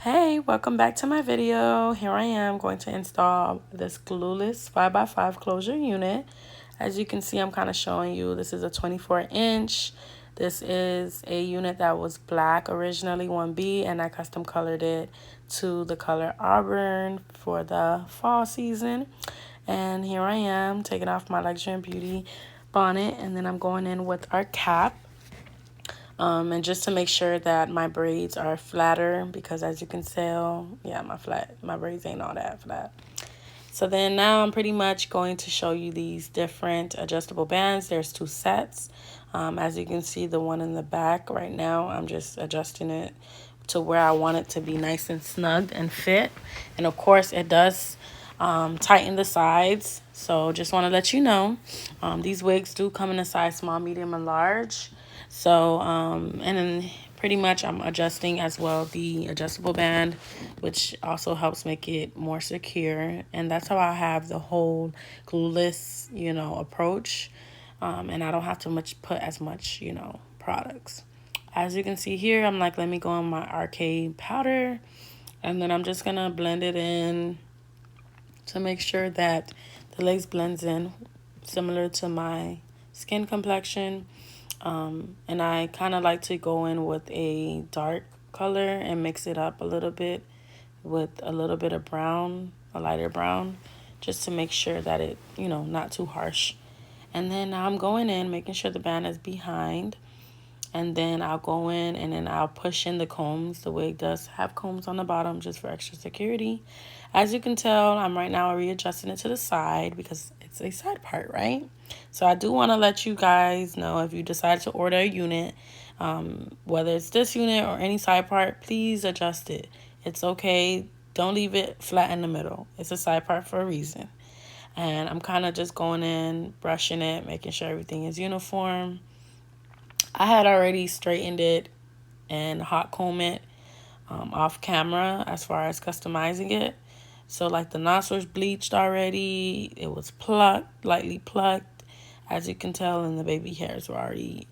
Hey, welcome back to my video. Here I am going to install this glueless 5x5 closure unit. As you can see, I'm kind of showing you this is a 24-inch. This is a unit that was black originally, 1B, and I custom colored it to the color Auburn for the fall season. And here I am taking off my Luxury and Beauty bonnet, and then I'm going in with our cap. And just to make sure that my braids are flatter, because as you can tell, yeah, my braids ain't all that flat. So then now I'm pretty much going to show you these different adjustable bands. There's two sets. As you can see, the one in the back right now, I'm just adjusting it to where I want it to be nice and snug and fit. And of course it does tighten the sides. So just want to let you know, these wigs do come in a size small, medium, and large. So, and then pretty much I'm adjusting as well the adjustable band, which also helps make it more secure. And that's how I have the whole glueless, approach. And I don't have to put as much, products. As you can see here, I'm like, let me go on my arcade powder. And then I'm just going to blend it in to make sure that the lace blends in similar to my skin complexion. And I kind of like to go in with a dark color and mix it up a little bit with a little bit of brown, a lighter brown, just to make sure that it, not too harsh. And then now I'm going in, making sure the band is behind. And then I'll go in and then I'll push in the combs. The wig does have combs on the bottom just for extra security. As you can tell, I'm right now readjusting it to the side because it's a side part, right? So I do want to let you guys know, if you decide to order a unit, whether it's this unit or any side part, please adjust it. It's okay. Don't leave it flat in the middle. It's a side part for a reason. And I'm kind of just going in, brushing it, making sure everything is uniform. I had already straightened it and hot comb it off camera as far as customizing it. So like the knots was bleached already. It was plucked, lightly plucked, as you can tell, and the baby hairs were already,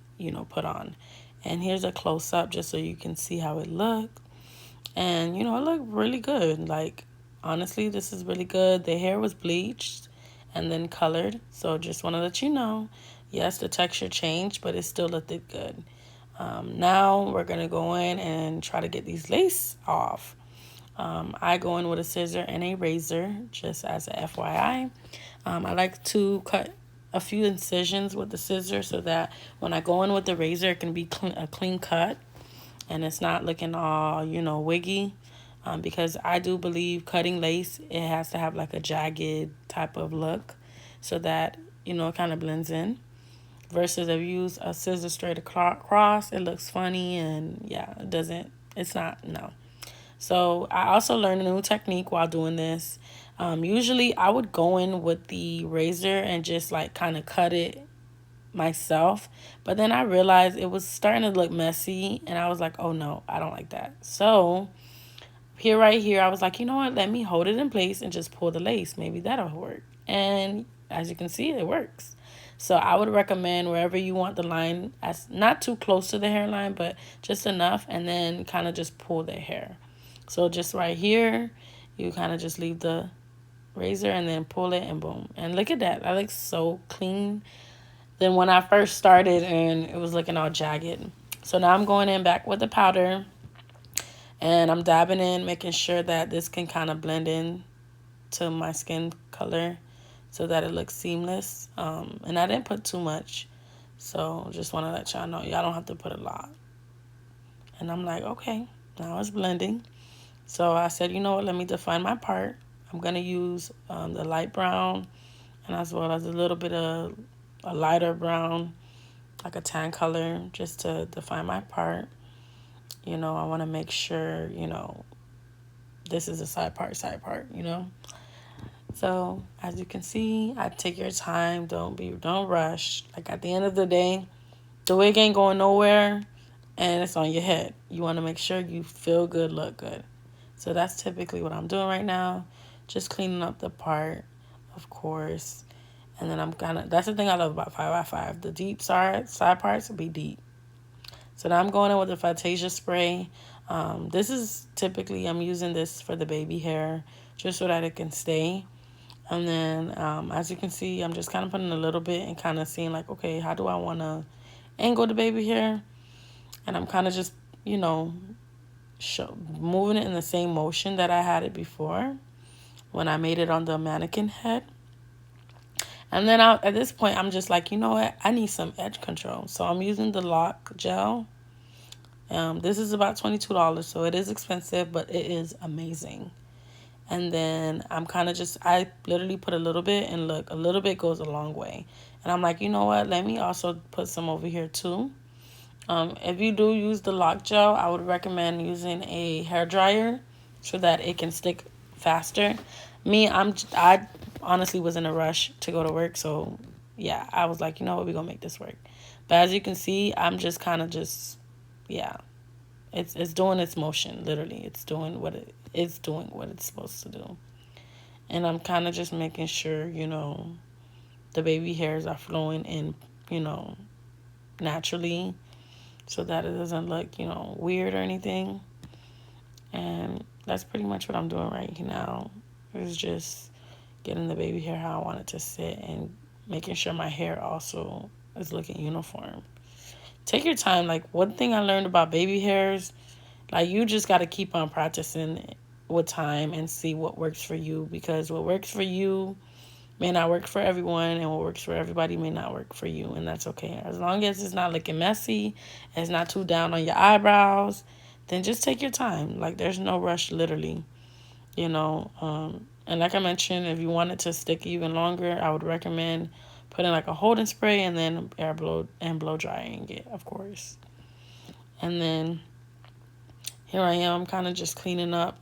put on. And here's a close-up just so you can see how it looked. And, it looked really good. Like, honestly, this is really good. The hair was bleached and then colored. So just want to let you know, yes, the texture changed, but it still looked good. Now we're going to go in and try to get these lace off. I go in with a scissor and a razor, just as a FYI. I like to cut a few incisions with the scissor so that when I go in with the razor, it can be a clean cut and it's not looking all, wiggy. Because I do believe cutting lace, it has to have like a jagged type of look so that, it kind of blends in. Versus if you use a scissor straight across, it looks funny and yeah, it's not, no. So I also learned a new technique while doing this. Usually I would go in with the razor and just like kind of cut it myself. But then I realized it was starting to look messy and I was like, oh no, I don't like that. So right here, I was like, you know what? Let me hold it in place and just pull the lace. Maybe that'll work. And as you can see, it works. So I would recommend wherever you want the line, as not too close to the hairline, but just enough, and then kind of just pull the hair. So just right here, you kind of just leave the razor and then pull it and boom. And look at that. That looks so clean than when I first started and it was looking all jagged. So now I'm going in back with the powder and I'm dabbing in, making sure that this can kind of blend in to my skin color so that it looks seamless. And I didn't put too much. So just want to let y'all know, y'all don't have to put a lot. And I'm like, okay, now it's blending. So I said, you know what, let me define my part. I'm going to use the light brown and as well as a little bit of a lighter brown, like a tan color, just to define my part. I want to make sure, this is a side part, So as you can see, I take your time. Don't rush. Like at the end of the day, the wig ain't going nowhere and it's on your head. You want to make sure you feel good, look good. So that's typically what I'm doing right now. Just cleaning up the part, of course. And then that's the thing I love about 5x5. The deep side parts will be deep. So now I'm going in with the Fantasia spray. This is typically, I'm using this for the baby hair just so that it can stay. And then as you can see, I'm just kind of putting a little bit and kind of seeing like, okay, how do I want to angle the baby hair? And I'm kind of just, you know, moving it in the same motion that I had it before when I made it on the mannequin head. And then at this point, I'm just like, you know what? I need some edge control. So I'm using the lock gel. This is about $22, so it is expensive, but it is amazing. And then I'm kind of just, I literally put a little bit, and look, a little bit goes a long way. And I'm like, you know what? Let me also put some over here too. If you do use the lock gel, I would recommend using a hair dryer so that it can stick faster. I honestly was in a rush to go to work, so yeah, I was like, you know what, we're gonna make this work. But as you can see, I'm just kind of just, yeah, it's doing its motion. Literally, it's doing what it's supposed to do. And I'm kind of just making sure, you know, the baby hairs are flowing in, you know, naturally, so that it doesn't look, you know, weird or anything. And that's pretty much what I'm doing right now. It's just getting the baby hair how I want it to sit and making sure my hair also is looking uniform. Take your time. Like, one thing I learned about baby hairs, like, you just got to keep on practicing with time and see what works for you, because what works for you may not work for everyone, and what works for everybody may not work for you, and that's okay. As long as it's not looking messy and it's not too down on your eyebrows, then just take your time. Like, there's no rush, literally, you know. And like I mentioned, if you want it to stick even longer, I would recommend putting like a holding spray and then blow drying it, of course. And then here I am kind of just cleaning up,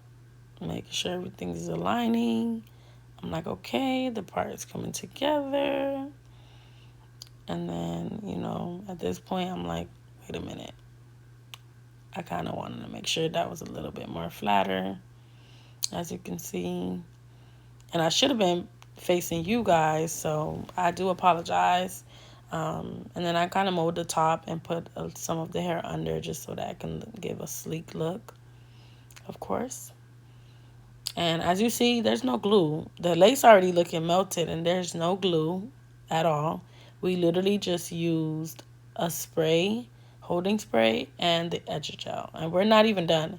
making sure everything is aligning. I'm like, okay, the part is coming together. And then, you know, at this point, I'm like, wait a minute. I kind of wanted to make sure that was a little bit more flatter, as you can see. And I should have been facing you guys, so I do apologize. And then I kind of mowed the top and put some of the hair under just so that I can give a sleek look, of course. And as you see, there's no glue. The lace already looking melted, and there's no glue at all. We literally just used a spray, holding spray, and the edge gel. And we're not even done,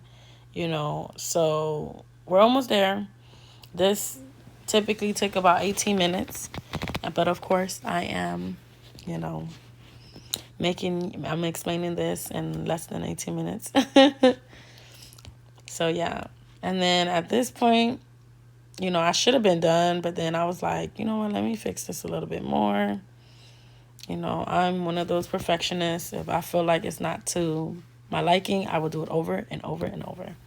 you know. So we're almost there. This typically take about 18 minutes. But of course, I am, you know, I'm explaining this in less than 18 minutes. So yeah. And then at this point, you know, I should have been done, but then I was like, you know what, let me fix this a little bit more. You know, I'm one of those perfectionists. If I feel like it's not to my liking, I will do it over and over and over.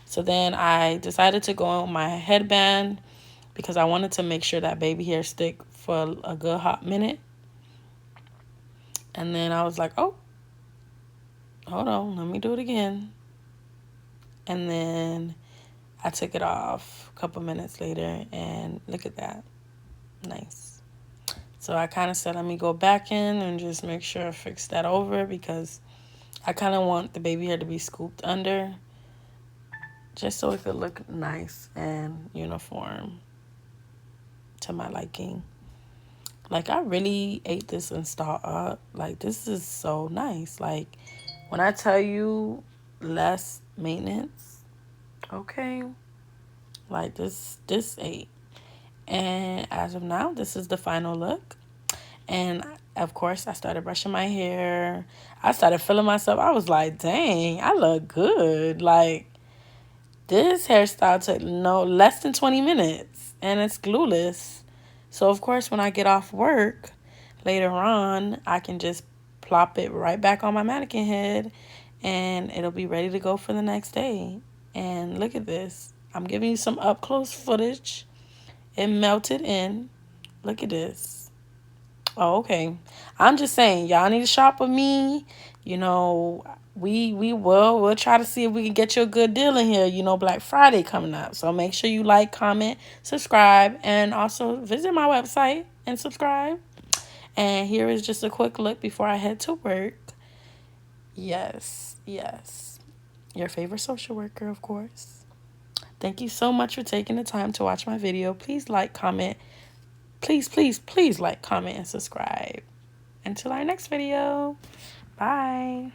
So then I decided to go on my headband because I wanted to make sure that baby hair stick for a good hot minute. And then I was like, oh, hold on, let me do it again. And then I took it off a couple minutes later, and look at that. Nice. So I kind of said, let me go back in and just make sure I fix that over, because I kind of want the baby hair to be scooped under just so it could look nice and uniform to my liking. Like, I really ate this install up. Like, this is so nice. Like, when I tell you less maintenance, okay, like this ate. And as of now, this is the final look. And of course, I started brushing my hair. I started feeling myself. I was like, dang, I look good. Like, this hairstyle took no less than 20 minutes, and it's glueless. So of course, when I get off work later on, I can just plop it right back on my mannequin head, and it'll be ready to go for the next day. And look at this. I'm giving you some up close footage. It melted in. Look at this. Oh, okay. I'm just saying, y'all need to shop with me. You know, we'll try to see if we can get you a good deal in here. You know, Black Friday coming up. So make sure you like, comment, subscribe, and also visit my website and subscribe. And here is just a quick look before I head to work. Yes, yes. Your favorite social worker, of course. Thank you so much for taking the time to watch my video. Please like, comment. Please, please, please like, comment, and subscribe. Until our next video. Bye.